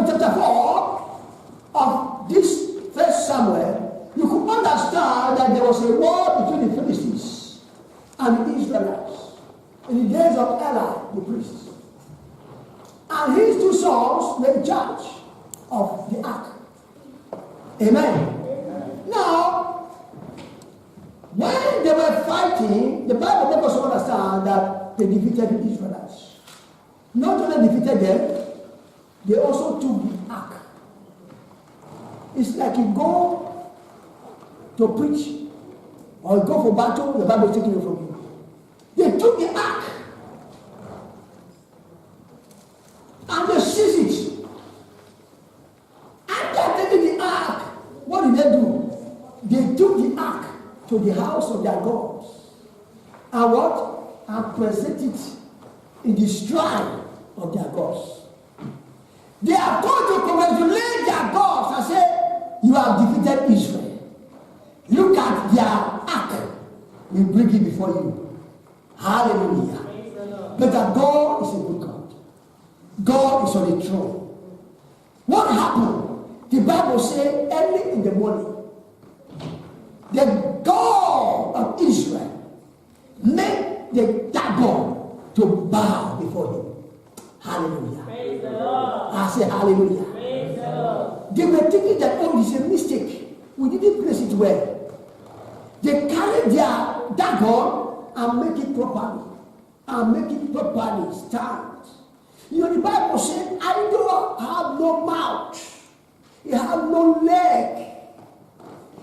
chapter 4 of this first Samuel, you could understand that there was a war between the Philistines and the Israelites in the days of Eli, the priest. And his two sons were in charge of the ark. Amen. Now, when they were fighting, the Bible makes us understand that they defeated the Israelites. Not only defeated them, they also took the ark. It's like you go to preach or you go for battle, the Bible is taking it from you. They took the ark and they seized it. After taking the ark, what did they do? They took the ark to the house of their gods and what? And present it in the shrine of their gods. They are going to congratulate their gods and say, you have defeated Israel. Look at their ark. We bring it before you. Hallelujah. But that God is a good God. God is on the throne. What happened? The Bible says early in the morning, the God of Israel made that God to bow before him. Hallelujah. Praise the Lord. I say hallelujah. Praise the Lord. They were thinking that, oh, it's a mistake. We didn't place it well. They carried that God and make it properly. And make it properly stand. You know, the Bible says, I don't have no mouth. You have no leg.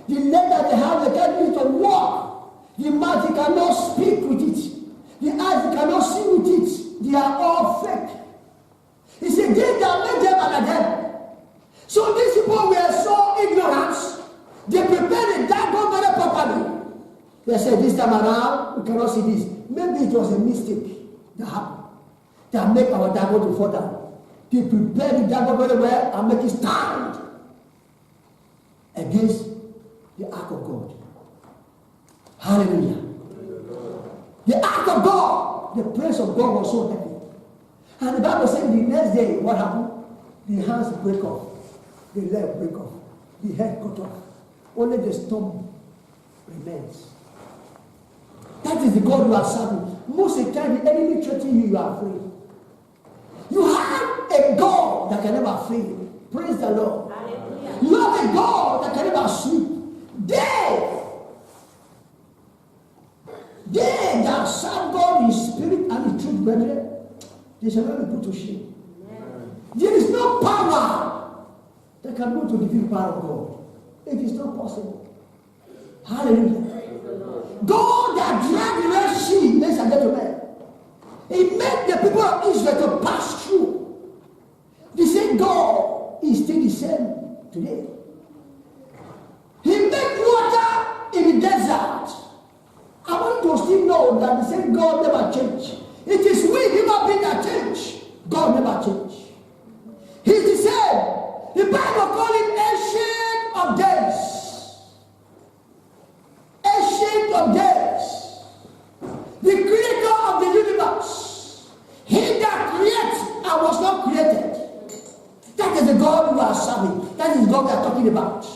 The leg that they have, they can't use to walk. The mouth, they cannot speak with it. The eyes, they cannot see with it. They are all fake. He said, they that make them and them. So these people were so ignorant. They prepared the dagon very properly. They said, this time around, we cannot see this. Maybe it was a mistake that happened. That make our dagon to fall down. They prepared the dagon very well and make it stand against the ark of God. Hallelujah. The ark of God, the praise of God was so heavy. And the Bible said the next day, what happened? The hands break off, the leg break off, the head cut off. Only the stump remains. That is the God you are serving. Most of the time, the enemy threatens you, you are afraid. You have a God that can never fail. Praise the Lord. Hallelujah. You have a God that can never sleep. They that serve God in spirit and in truth, brethren, they shall not be put to shame. Amen. There is no power that can go to defeat the power of God. It is not possible. Hallelujah. God that dragged the Red Sea, ladies and gentlemen, he made the people of Israel to pass through. The same God is still the same today. He made water in the desert. I want to still know that the same God never changed. It is we human beings that change. God never changed. He's the same. The Bible calls him Ancient of Days. Ancient of Days. The creator of the universe. He that creates and was not created. That is the God you are serving. That is God we are talking about.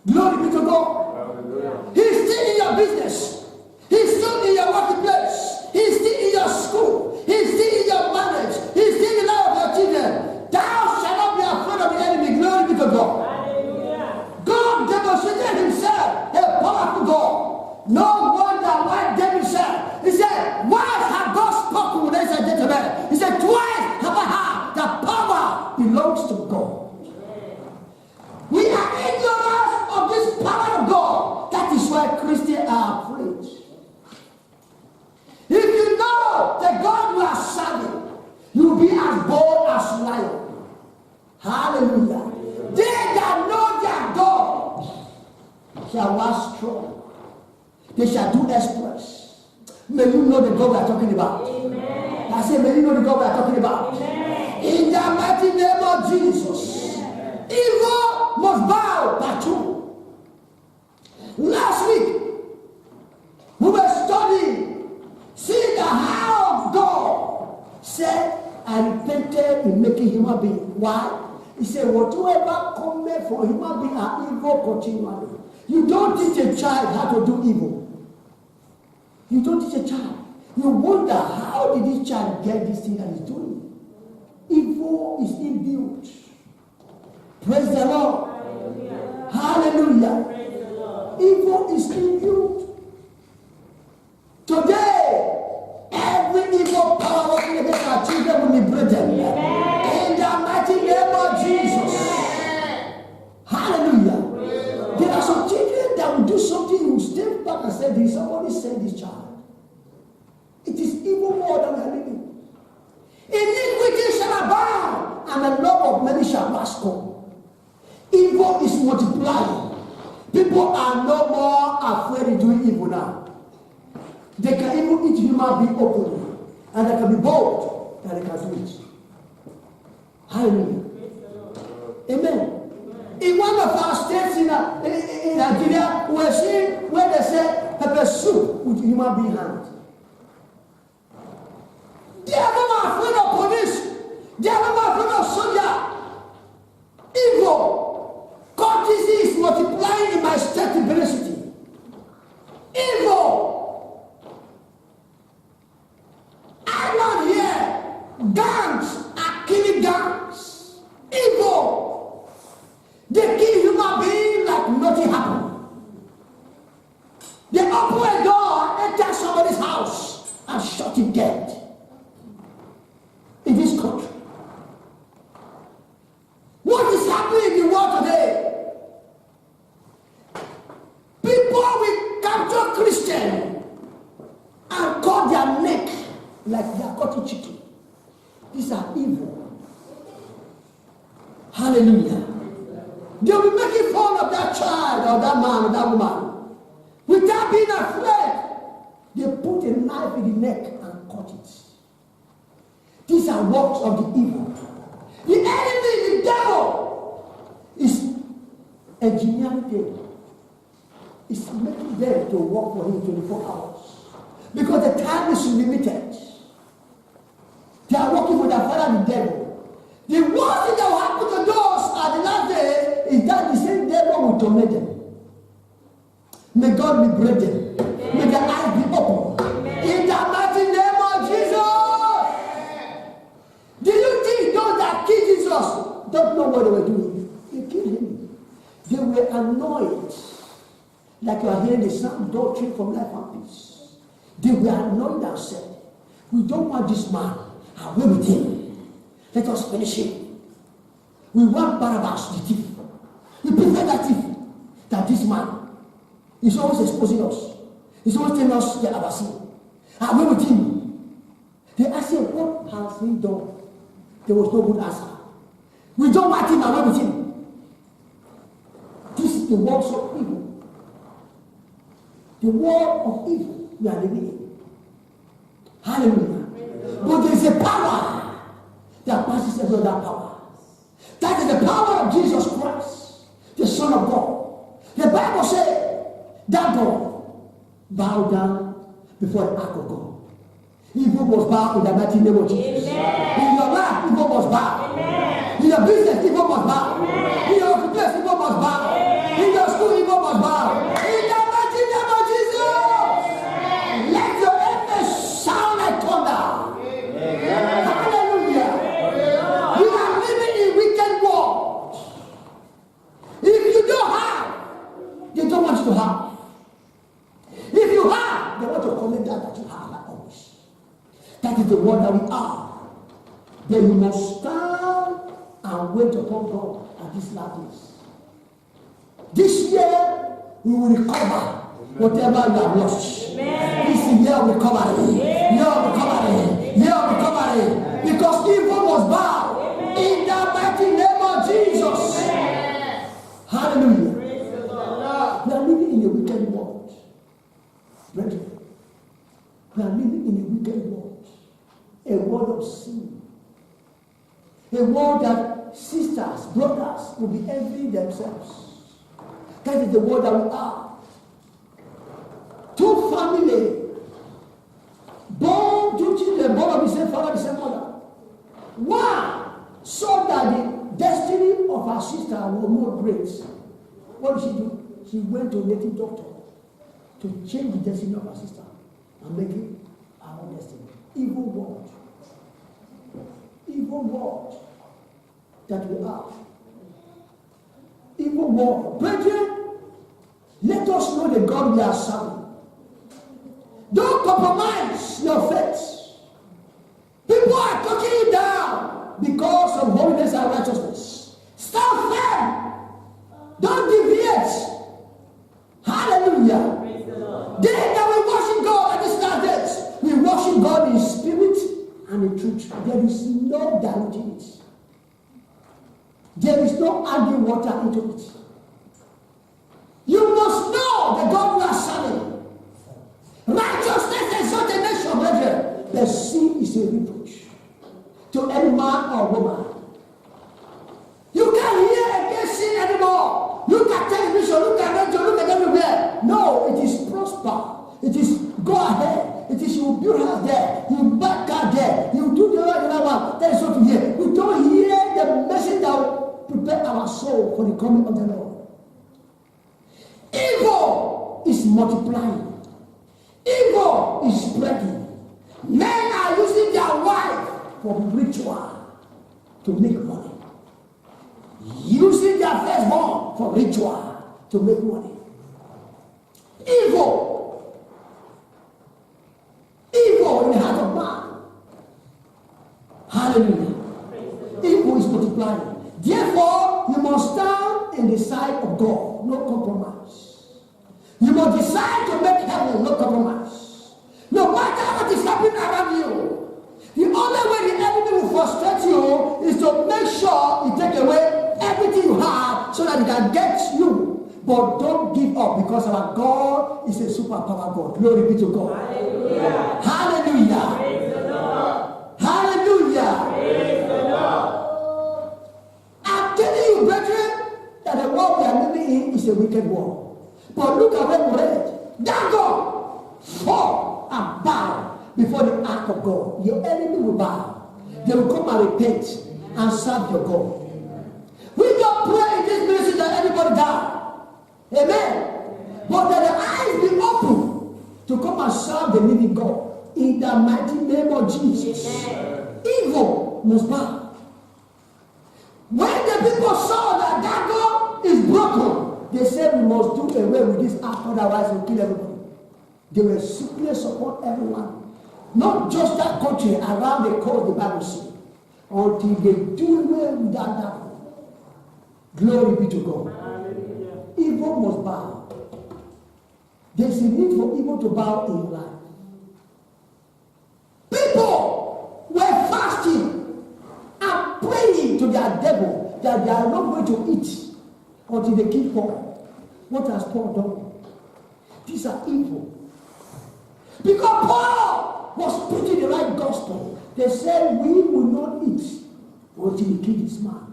Glory be to God. He's still in your business. He's still in your workplace. He's still in your school. He's still in your marriage. He's still in the life of your children. Thou shalt not be afraid of the enemy. Glory be to God. Hallelujah. God demonstrated himself a powerful God. No wonder why David said, he said, once have God spoken, ladies and gentlemen. He said, twice have I heard that power belongs to God. We are ignorant of this power of God. That is why Christians are afraid. If you know the God you are serving, you will be as bold as lion. Hallelujah. They that know their God shall walk strong. They shall do exploits. May you know the God we are talking about. Amen. I say, may you know the God we are talking about. Amen. In the mighty name of Jesus. Amen. Evil must bow by two. Last week, we were studying, seeing the how God said, I repented in making human being. Why? He said, whatsoever cometh from human being are evil continually. You don't teach a child how to do evil. You don't teach a child. You wonder, how did this child get this thing that he's doing? Evil is inbuilt. Praise the Lord. Hallelujah. Praise the Lord. Evil is inbuilt. Today, every evil power working against our children will be broken. In the mighty name of Jesus. Hallelujah. There are some children that will do something, you will step back and say, did somebody send this child? It is evil more than we are living. Iniquity shall abound, and the love of many shall pass on. Evil is multiplying. People are no more afraid of doing evil now. They can even eat human being openly, and they can be bold that they can do it. Hallelujah. Amen. In one of our states in Nigeria, we're seeing where they say pepper soup with human being hand. They are not afraid of police. They are not afraid of soldier. Evil. Courtesy is multiplying in my state university. Evil. I'm not here. Gangs are killing gangs. Evil. They kill human beings like nothing happened. They open a door, enter somebody's house, and shut it dead. In this country. What is happening in the world today? People will capture Christians and cut their neck like they are cutting chicken. These are evil. Hallelujah. They will be making fun of that child or that man or that woman. Without being afraid, they put a knife in the neck and cut it. These are works of the evil. The enemy, the devil, is engineering them. It's making them to work for him 24 hours. Because the time is limited. They are working with their father, the devil. The worst thing that will happen to those at the last day is that the same devil will torment them. May God liberate them. May their eyes be open. In the mighty name of Jesus. Do you think those that killed Jesus don't know what they were doing? They killed him. They were annoyed. Like you are hearing the sound doctrine from Life and Peace. They were annoyed and said, we don't want this man away with him. Let us finish him. We want Barabbas, the thief. We prefer that thief than this man. He's always exposing us. He's always telling us the Abbasi. Away with him. They asked him, what has he done? There was no good answer. We don't want him away with him. This is the works of evil. The world of evil we are living in. Hallelujah. But there is a power that passes every other power. That is the power of Jesus Christ, the Son of God. The Bible says that God bowed down before the ark of God. Evil was bowed in the mighty name of Jesus. Amen. In your life, evil was bowed. Amen. In your business, evil was bowed. Amen. In your place, evil was bowed. Amen. In your school, evil was bowed. Amen. In the mighty name of Jesus. Amen. Let your enemies sound like thunder. Amen. Hallelujah. Amen. We are living in a wicked world. If you don't have, they don't want you to have. If you have, they want to comment that you have like always. That is the word that we are. Then you must stand and wait upon God at this last days. This year, we will recover whatever you have lost. Amen. This year of recovery. Year of recovery. Year of recovery. Because evil was bound. In the mighty name of Jesus. Amen. Hallelujah. We are living in a wicked world. Brethren, we are living in a wicked world. A world of sin. A world that sisters, brothers will be envying themselves. That is the world that we are. Two families, born two children, born of the same father, the same mother. One saw that the of her sisters was more great. What did she do? She went to a native doctor to change the destiny of her sister and make it her own destiny. Evil world. Evil world that we are. Evil world. Brethren, let us know the God we are serving. Don't compromise your faith. People are talking you down because of holiness and righteousness. Stand firm. Don't deviate. Hallelujah. They that we worship God at this last days, we worship God in spirit and in truth. There is no diluting it. There is no adding water into it. You must know the God you are serving. Righteousness is not a nation, brethren. The sin is a reproach to any man or woman. You can't hear against sin anymore. Look at television, look at radio, look at everywhere. No, it is prosper. It is go ahead. It is you build house there, you buy car there, you do the other one. That is what we hear. We don't hear the message that will prepare our soul for the coming of the Lord. Evil is multiplying. Evil is spreading. Men are using their wife for ritual to make money. Using their firstborn for ritual to make money. Evil. Evil in the heart of man. Hallelujah. Evil is multiplying. Therefore, you must stand in the side of God. No compromise. You must decide to make heaven. No compromise. No matter what is happening around you, the only way the enemy will frustrate you is to make sure he take away everything you have so that he can get you. But don't give up, because our God is a superpower God. Glory be to God. Hallelujah. Hallelujah. Praise the Lord. Hallelujah. Praise the Lord. I'm telling you, brethren, that the world we are living in is a wicked world. But look at what we read. That God fall and bow before the ark of God. Your enemy will bow. They will come and repent and serve your God. We don't pray in this ministry that anybody die. Amen. But that the eyes be open to come and serve the living God. In the mighty name of Jesus. Amen. Evil must bow. When the people saw that God is broken, they said we must do away with this act, otherwise we'll kill everybody. They were simply support everyone. Not just that country, around the coast, the Bible says, until they do away with that devil. Glory be to God. Hallelujah. Evil must bow. There's a need for evil to bow in life. People were fasting and praying to their devil that they are not going to eat until they kill Paul. What has Paul done? These are evil. Because Paul was preaching the right gospel. They said, we will not eat until we kill this man.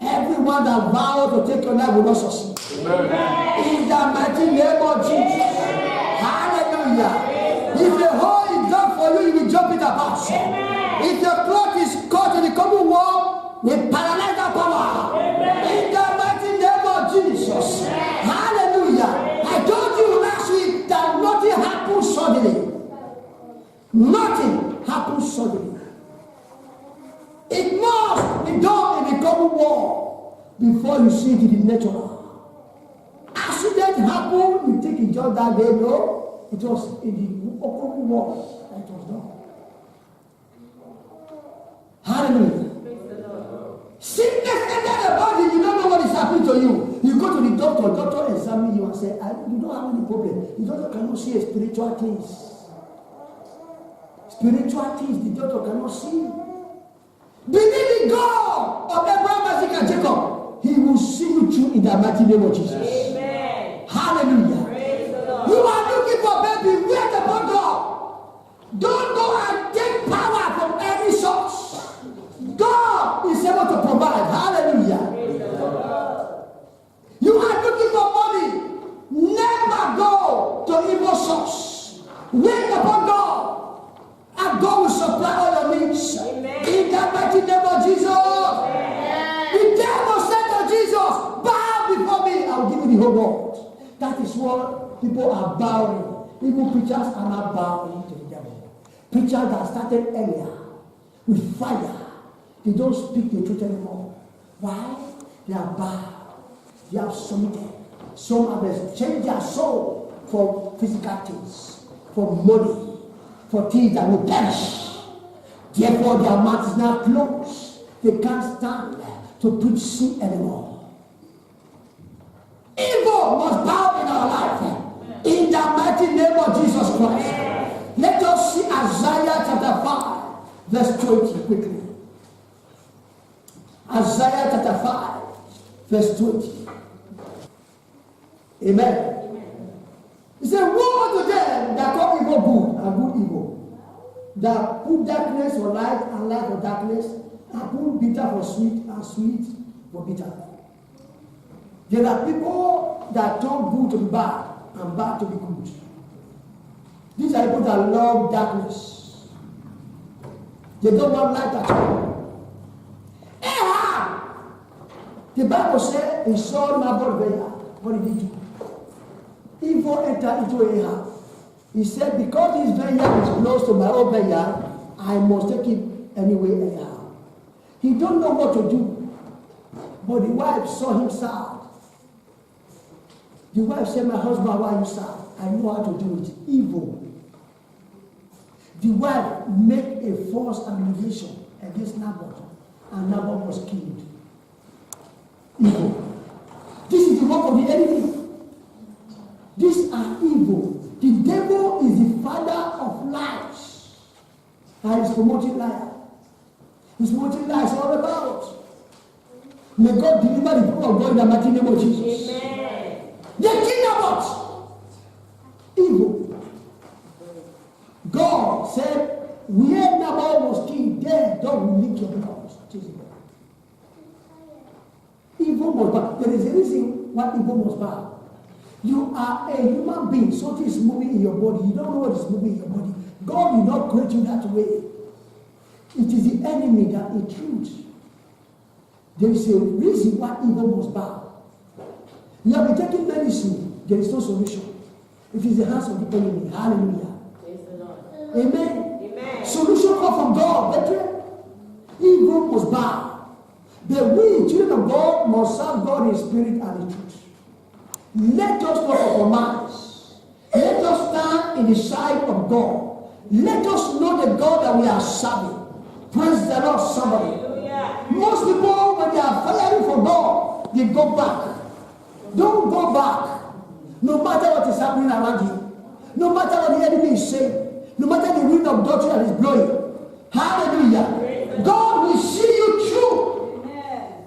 Everyone that vows to take your life will not succeed. Amen. In the mighty name of Jesus. Amen. Hallelujah. If the hole is done for you, you will jump it apart. Amen. If your cloth is caught in the common wall, we paralyze that power. Amen. In the mighty name of Jesus. Amen. Hallelujah. I told you last week that nothing happens suddenly. Nothing happens suddenly. It must be done in the common war before you see it in the natural. Accident happened, you think it just that day, no. It was in the open war that it was done. Hallelujah. Sickness entered the body, you don't know what is happening to you. You go to the doctor examine you and say, you don't have any problem. The doctor cannot see spiritual things. Spiritual things the doctor cannot see. Believe in God of Abraham, Isaac, and Jacob. He will see you through in the mighty name of Jesus. Amen. Hallelujah. Praise the Lord. You are looking for baby, where the God? Don't go and take power from every source. God is able to provide. Hallelujah. Praise the Lord. You are looking for money. Never go to evil source. Wait upon God, and God will supply all your needs. Amen. In the mighty name of Jesus. Amen. The devil whole world. That is what people are bowing. Even preachers are not bowing to the devil. Preachers that started earlier with fire, they don't speak the truth anymore. Why? They are bowed. They have submitted. Some have changed their soul for physical things, for money, for things that will perish. Therefore, their mouth is now closed. They can't stand to preach sin anymore. Evil must bow in our life. In the mighty name of Jesus Christ. Let us see Isaiah chapter 5, verse 20 quickly. Isaiah chapter 5, verse 20. Amen. He said, woe to them that call evil good and good evil, that put darkness for light and light for darkness, and put bitter for sweet and sweet for bitter. There are people that turn good to be bad and bad to be good. These are people that love darkness. They don't want light at all. Ahab! The Bible says he saw Nabal. What did he do? Evil entered into Ahab. He said, because this vineyard is close to my own vineyard, I must take it anyway anyhow. He don't know what to do. But the wife saw him sad. The wife said, my husband, why are you sad? I know how to do it. Evil. The wife made a false accusation against Nabal, and Nabal was killed. Evil. This is the work of the enemy. These are evil. The devil is the father of lies. And he's promoting lies. He's promoting lies all about. May God deliver the people of God in the mighty name of Jesus. Amen. The kingdom of evil. God said, where Nabal was killed, there God will lick your blood. Evil must bow. There is a reason why evil must bow. You are a human being. Something is moving in your body. You don't know what is moving in your body. God will not create you that way. It is the enemy that intrudes. There is a reason why evil must bow. You have been taking medicine. There is no solution. It is the hands of the enemy. Hallelujah. Amen. Amen. Solution comes from God. Brethren. Evil must bow. But we, children of God, must serve God in spirit and in truth. Let us not compromise. Let us stand in the side of God. Let us know the God that we are serving. Praise the Lord, somebody. Hallelujah. Most people, when they are firing for God, they go back. Don't go back. No matter what is happening around you. No matter what the enemy is saying. No matter the wind of doctrine that is blowing. Hallelujah. God will see you through. Amen.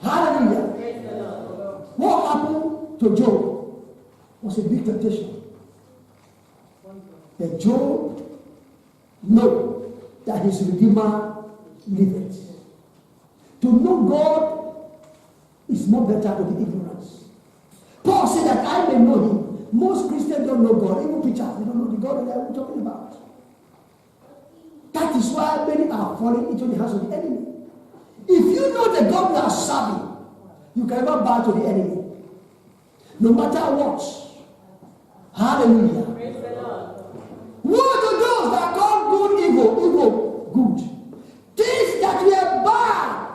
Hallelujah. What happened to Job was a big temptation. But Job knew that his Redeemer liveth. To know God is more better than the ignorance. Paul said that I may know him. Most Christians don't know God. Even preachers, they don't know the God that I'm talking about. That is why many are falling into the hands of the enemy. If you know the God you are serving, you can never bow to the enemy. No matter what. Hallelujah. Praise the Lord. Woe to those that call good evil, evil good. Things that were bad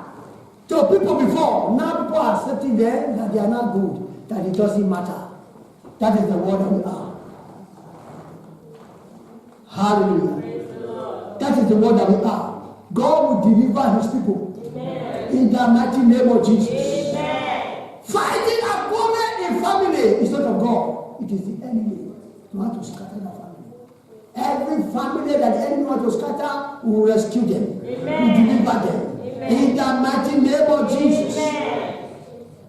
to people before, now people are accepting them that they are not good, that it doesn't matter. That is the word that we are. Hallelujah. Praise the Lord. That is the word that we are. God will deliver his people. Amen. In the mighty name of Jesus. Amen. Fighting a quarrel in family is not of God. It is the enemy who wants to scatter the family. Every family that the enemy wants to scatter will rescue them. Amen. Will deliver them. Amen. In the mighty name of Jesus. Amen.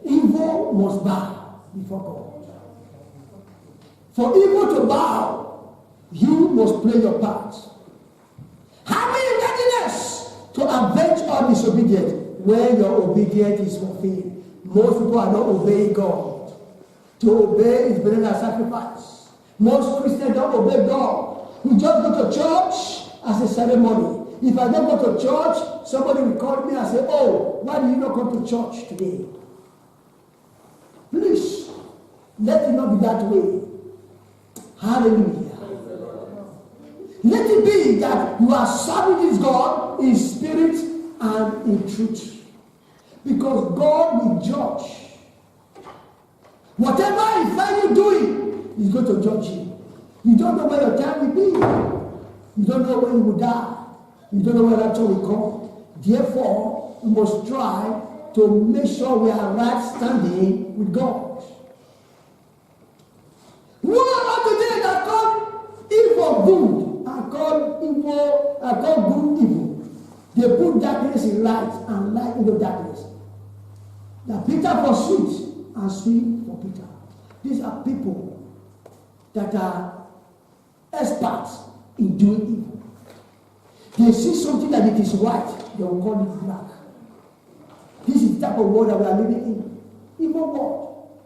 Evil must bow before God. For evil to bow, you must play your part. Having readiness to avenge all disobedience when your obedience is fulfilled. Most people are not obeying God. To obey is better than sacrifice. Most Christians don't obey God. We just go to church as a ceremony. If I don't go to church, somebody will call me and say, oh, why do you not come to church today? Play Let it not be that way. Hallelujah. Let it be that you are serving this God in spirit and in truth. Because God will judge. Whatever He finds you doing, He's going to judge you. You don't know where your time will be. You don't know when you will die. You don't know where that time will come. Therefore, we must try to make sure we are right standing with God. What about today that called evil good and called evil and called good evil? They put darkness in light and light into darkness. The Peter for sweet and sweet for Peter. These are people that are experts in doing evil. They see something that it is white, they will call it black. This is the type of world that we are living in. Evil world.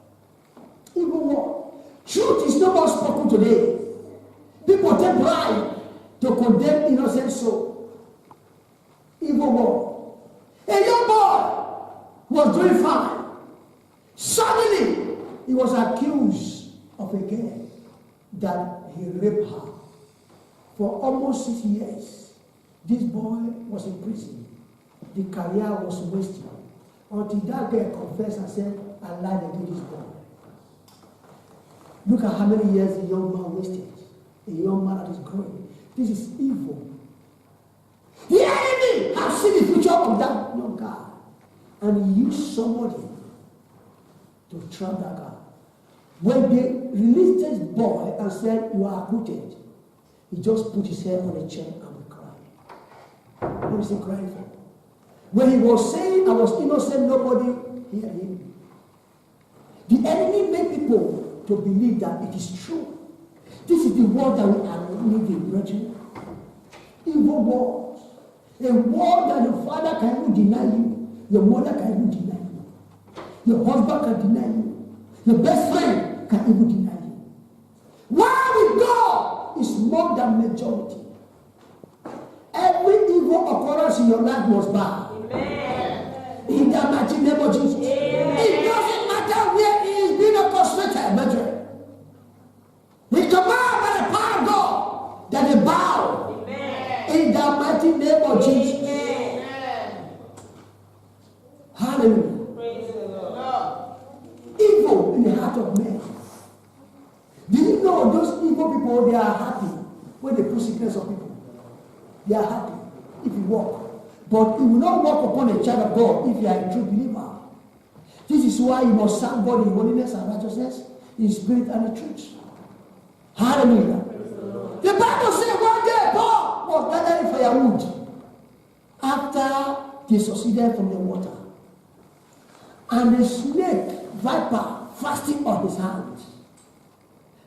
Evil world. Truth is no more spoken today. People take pride to condemn innocent soul. Evil world. A young boy was doing fine. Suddenly, he was accused of a girl that he raped her. For almost 6 years, this boy was in prison. The career was wasted. Until that girl confessed and said, I lied against this boy. Look at how many years a young man wasted. A young man that is growing. This is evil. The enemy has seen the future of that young guy. And he used somebody to trap that guy. When they released this boy and said, you are acquitted, he just put his head on a chair and would cry. What is he crying for? When he was saying, I was innocent, nobody heard him. The enemy made people to believe that it is true. This is the world that we are living, brethren. Evil world. A world that your father can even deny you. Your mother can even deny you. Your husband can deny you. Your best friend can even deny you. Why with God is more than majority. Every evil occurrence in your life must bow. Amen. In the mighty name of Jesus. Amen. It doesn't matter where he is being orchestrated, brethren. We command by the power of God that they bow. Amen. In the mighty name of Jesus. Amen. Hallelujah. Praise the Lord. Evil in the heart of man. Do you know those evil people, they are happy when they put sickness on people? They are happy if you walk. But you will not walk upon a child of God if you are a true believer. This is why you must serve God in holiness and righteousness, in spirit and in truth. Hallelujah. The Bible says one day Paul was gathering firewood after they succeeded from the water. And the snake, viper, fasting on his hand.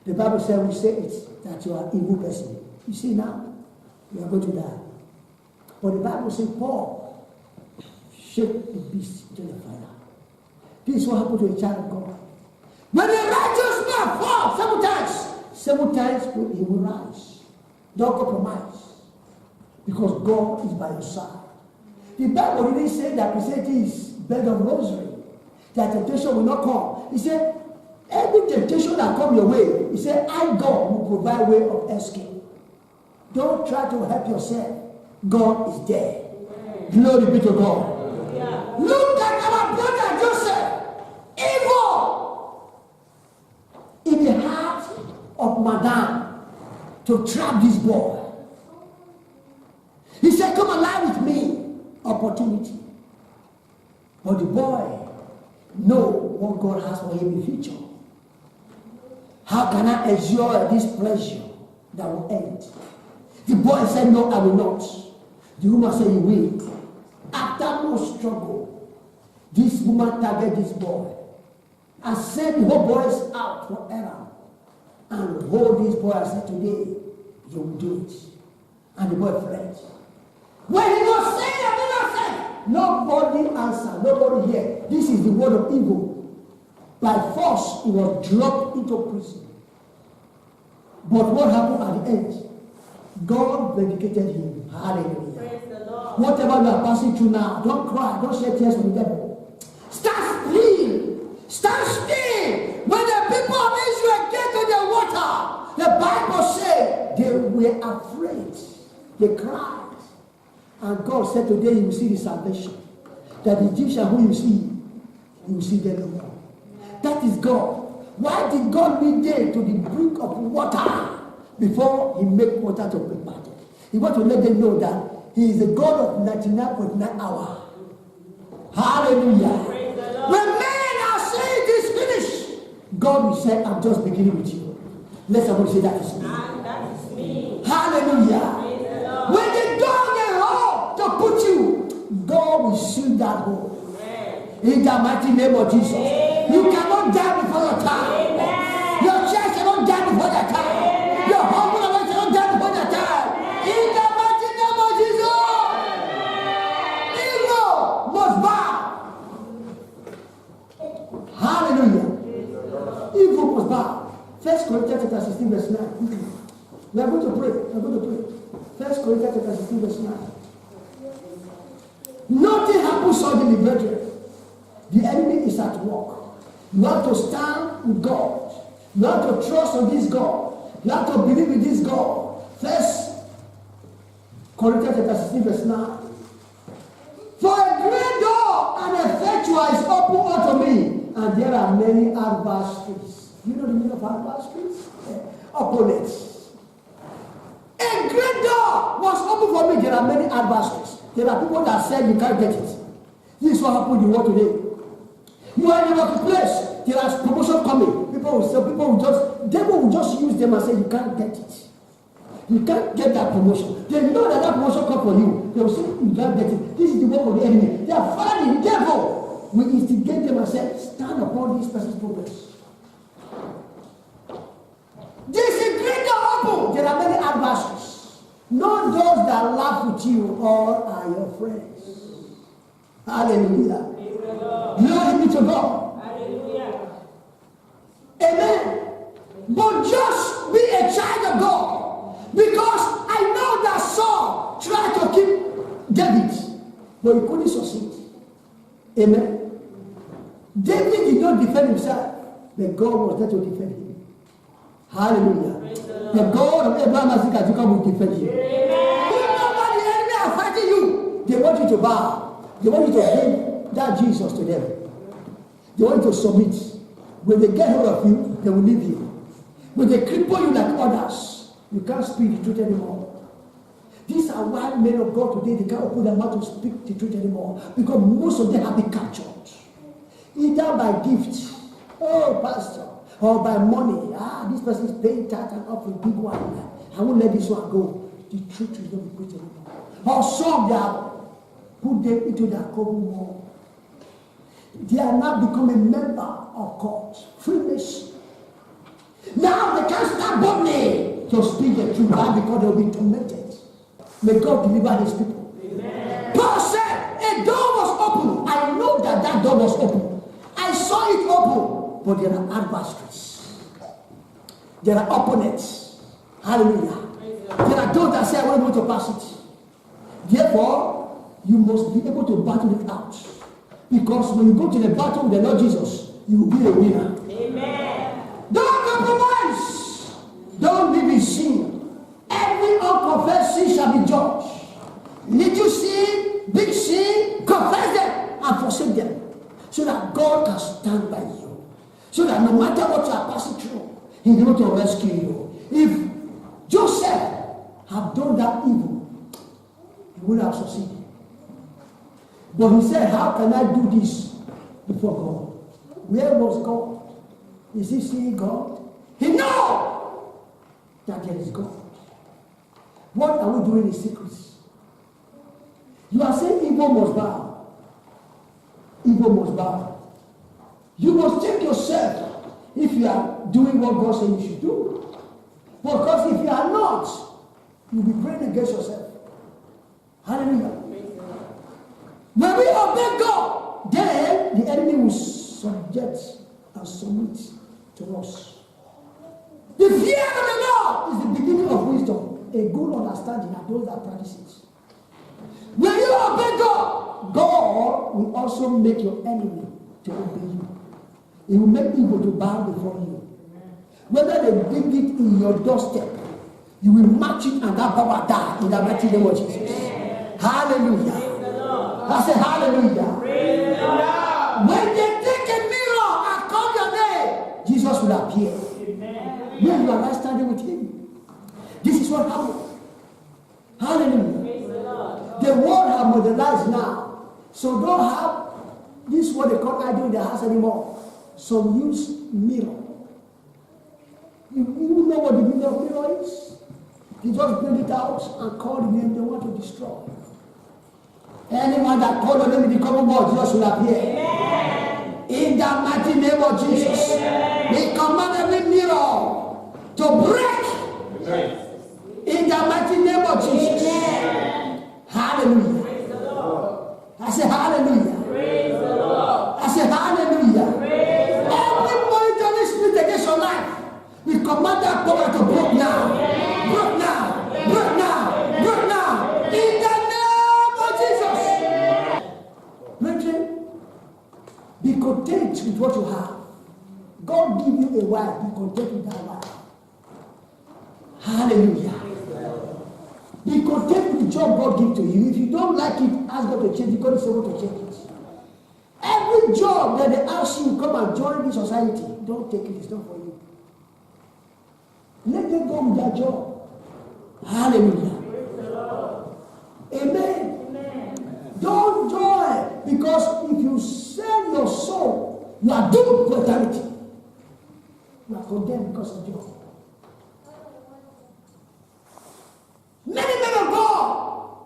The Bible says, we say it, that you are an evil person. You see now, you are going to die. But the Bible says, Paul shake the beast into the fire. This is what happened to a child of God. When the righteous man falls 7 times he will rise. Don't compromise. Because God is by your side. The Bible didn't say that, he said this bed of rosary. That temptation will not come. He said, every temptation that comes your way, he said, I, God, will provide way of escape. Don't try to help yourself. God is there. Glory be to God. Yeah. Look at our brother Joseph. Evil in the heart of Madame to trap this boy. He said, come alive with me. Opportunity. But the boy know what God has for him in the future. How can I endure this pleasure that will end? The boy said, no, I will not. The woman said, you will. After no struggle, this woman targeted this boy and sent the whole boys out for errand and hold this boy and said, today you will do it. And the boy fled. When he was saying innocent, nobody answered, nobody heard. This is the word of evil. By force, he was dropped into prison. But what happened at the end? God vindicated him. Hallelujah. Praise the Lord. Whatever you are passing through now, don't cry, don't shed tears for the devil. Stand still. Stand still. When the people were afraid. They cried. And God said, today you will see the salvation. That the Egyptian who you see, you will see them no more. That is God. Why did God lead them to the brink of water before he made water to be parted? He wants to let them know that he is the God of 99.9 hour. Hallelujah. When men are saying this finished, God will say, I'm just beginning with you. Let somebody say, that is me. That is me. Hallelujah. When they dug a hole to put you, God will seal that hole. In the mighty name of Jesus. You cannot die before your time. Your church cannot die before their time. Your husband cannot die before their time. In the mighty name of Jesus. Evil must bow. Hallelujah. Evil must bow. 1 Corinthians chapter 16 verse 9. We are going to pray. 1 Corinthians chapter 16 verse 9. Nothing happens suddenly, brethren. The enemy is at work. You have to stand with God. You have to trust on this God. You have to believe in this God. 1 Corinthians chapter 16 verse 9. For a great door and effectual is open unto me, and there are many adversaries. You know the meaning of adversaries? Opponents. A great door was open for me. There are many adversaries. There are people that said you can't get it. This is what happened in the world today. You are in a place. There is promotion coming. Devil will just use them and say you can't get it. You can't get that promotion. They know that promotion comes for you. They will say you can't get it. This is the work of the enemy. They are fighting the devil. We instigate them and say, stand upon this person's progress. This is greater open. There are many adversaries. Not those that laugh with you, all are your friends. Hallelujah. Glory be to God. Hallelujah. Amen. But just be a child of God. Because I know that Saul tried to kill David, but he couldn't succeed. Amen. David did not defend himself, but God was there to defend him. Hallelujah. The God of Abraham, Isaac, and Jacob will defend you. Whenever the enemy are fighting you, they want you to bow. They want you to give that Jesus to them. They want you to submit. When they get hold of you, they will leave you. When they cripple you like others, you can't speak the truth anymore. These are why men of God today, they can't open their mouth to speak the truth anymore. Because most of them have been captured. Either by gift, oh pastor, or by money. This person is paying tax and up with big one. I won't let this one go. The truth will not be preached anymore. Or some they have put them into their common war. They are now become a member of God. Freemason. Now they can't stand boldly to speak the truth because they will be tormented. May God deliver his people. Amen. Paul said, a door was open. I know that door was open. I saw it open. But there are adversaries. There are opponents. Hallelujah. There are those that say, I won't to pass it. Therefore, you must be able to battle it out. Because when you go to the battle with the Lord Jesus, you will be a winner. Amen. Don't compromise. Don't live in sin. Every unconfessed sin shall be judged. Little sin, big sin, confess them and forsake them. So that God can stand by you. So that no matter what you are passing through, he is able to rescue you. If Joseph had done that evil, he would have succeeded. But he said, how can I do this before God? Where was God? Is he seeing God? He knows that there is God. What are we doing in secrets? You are saying evil must bow. Evil must bow. You must check yourself if you are doing what God said you should do. Because if you are not, you'll be praying against yourself. Hallelujah. When we obey God, then the enemy will subject and submit to us. The fear of the Lord is the beginning of wisdom. A good understanding are those that practice it. When you obey God, God will also make your enemy to obey you. He will make people to bow before you. Whether they dig it in your doorstep, You will match it and that power die in the mighty name of Jesus. Hallelujah. I say hallelujah. When they take a mirror and call your name, Jesus will appear. When you are right standing with him. This is what happened. Hallelujah. The world have modernized now. So don't have this what they call idol in the house anymore. So use mirror. You know what the meaning of mirror is? They just bring it out and call the name they want to destroy. Anyone that calls the name in the common word, Jesus will appear. Amen. In the mighty name of Jesus. Amen. We command every mirror to break. Amen. In the mighty name of Jesus. Amen. Hallelujah. Praise the Lord. I say hallelujah. Praise the Lord. I say hallelujah. Praise the Lord. Every monitoring spirit against your life, we command that power to break now. Amen. Break now. Break now. Break now. In the name of Jesus. Brethren, be content with what you have. God give you a wife, be content with that wife. Hallelujah. Be content with the job God gives to you. If you don't like it, ask God to change it. God is able to change it. Every job that they ask you, come and join this society, don't take it. It's not for you. Let them go with their job. Hallelujah. Amen. Amen. Don't join, because if you sell your soul, you are doomed for eternity. You are condemned because of job. Many men of God,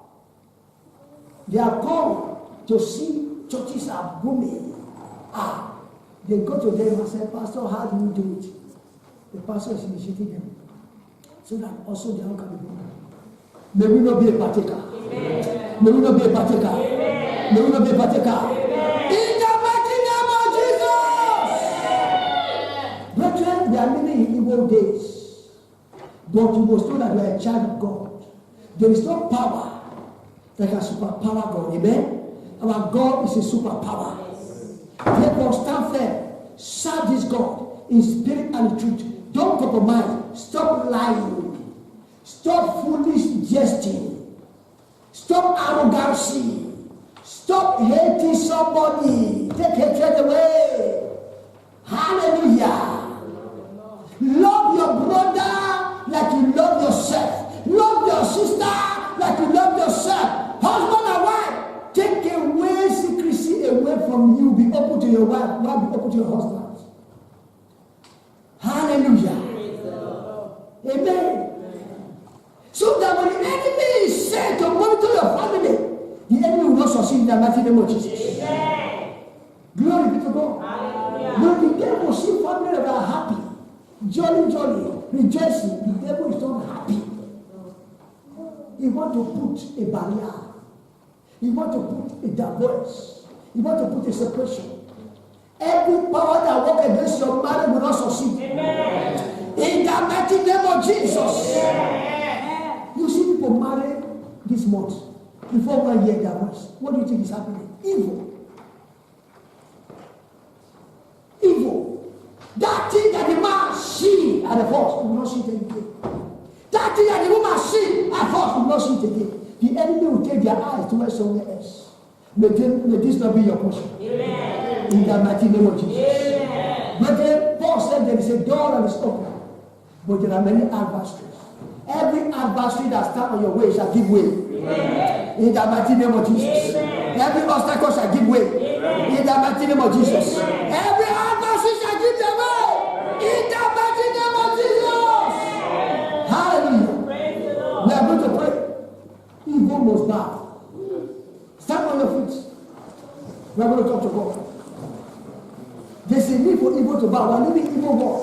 they are called to see churches are booming. They go to them and say, Pastor, how do you do it? The pastor is initiating them so that also they all can be booming. May we not be a partaker. Amen. May we not be a partaker. Amen. May we not be a partaker. Amen. In the mighty name of Jesus. Brethren, we are living in evil days. But you must know that we are a child of God. There is no power that can superpower God. Amen? Our God is a superpower. Therefore, stand firm. Serve this God in spirit and in truth. Don't compromise. Stop lying. Stop foolish jesting. Stop arrogancy. Stop hating somebody. Take hatred away. Hallelujah. Love your brother like you love yourself. Love your sister like you love yourself. Husband and wife, take away secrecy away from you. Be open to your wife. Wife, be open to your husband. Hallelujah. Amen. So that when the enemy is sent to monitor your family, the enemy will not succeed in the mighty name of Jesus. Amen. Glory be to God. Hallelujah. When the devil see family that are happy, jolly, rejoicing, the devil is not happy. He wants to put a barrier. He wants to put a divorce. He wants to put a separation. Every power that works against your marriage will not succeed. Amen. In the mighty name of Jesus. Amen. You see people marry this month. Before 1 year divorce. What do you think is happening? Evil. Evil. That thing that the man see at the first, will not see it again. That thing that the woman see at first, will not see it again. The enemy will take their eyes towards somewhere else. May this not be your portion. Amen. In the mighty name of Jesus. Amen. But then Paul said there is a door that is open, but there are many adversaries. Every adversary that stands on your way shall give way. Amen. In the mighty name of Jesus. Amen. Every obstacle shall give way. Amen. In the mighty name of Jesus. Amen. Every adversary shall give their way. In the mighty name of Jesus. Amen. Hallelujah. We are going to pray. Evil must bow. Stand on your feet. We are going to talk to God. There's a need for evil to bow. We are living evil God.